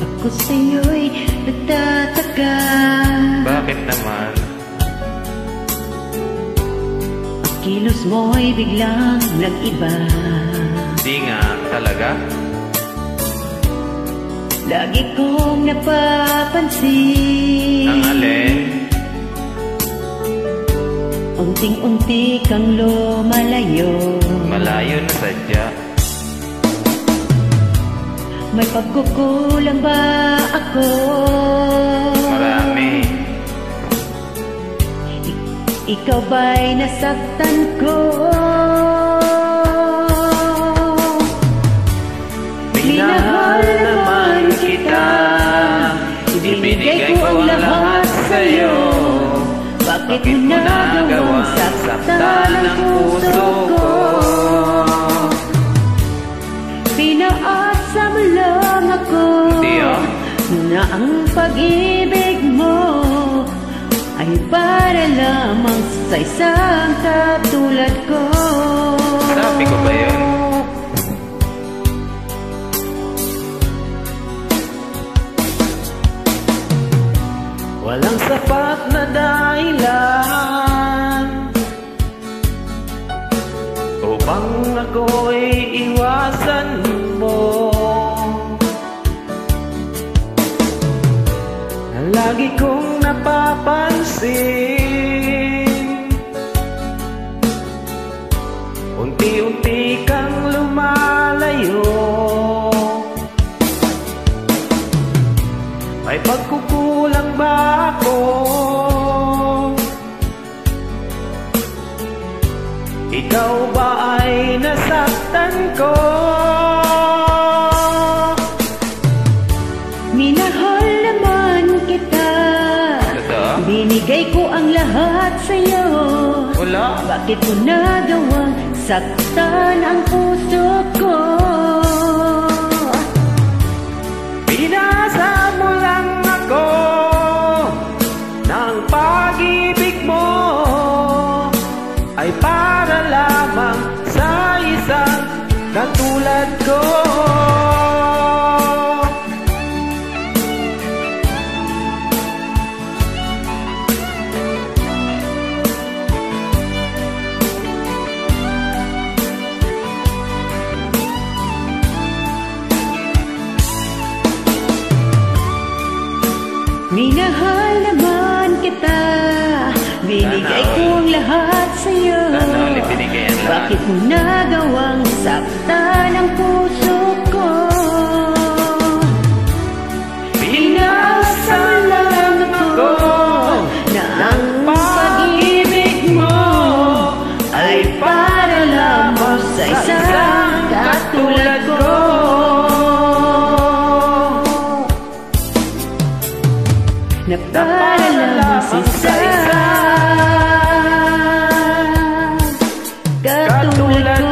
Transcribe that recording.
Ako sa'yo'y nagtataka. Bakit naman? Ang kilos mo'y biglang nag-iba. Di nga talaga. Lagi kong napapansin. Ang alin? Unting-unti kang lumalayo. Malayo na sadya. May pagkukulang ba ako? Marami. Ikaw ba'y nasaktan ko? Minahal naman kita, ibinigay ko ang lahat sa'yo. Bakit mo nagawang saktan ang puso ko? Pinaasa mo lang ako na ang pag-ibig mo ay para lamang sa isang katulad ko. Sabi ko ba yun? Walang sapat na dahilan upang ako'y iwasan mo. Lagi kong napapansin, unti-unti kang lumalayo. May pagkukulang ba ako? Ikaw ba ay nasaktan ko? Minahal naman kita, binigay ko ang lahat sa'yo. Wala. Bakit mo nagawang saktan ang puso ko? Pinasa mo lang ako ng pag-ibig mo ay para lamang sa isang katulad ko. Minahal naman kita, binigay ko ang lahat sa'yo. Bakit mo nagawang saktan ang puso ko? Pinasa lang ako na ang pag-ibig mo ay para lamang sa isang katulad ko. Na para lamang sa isang katulad ko.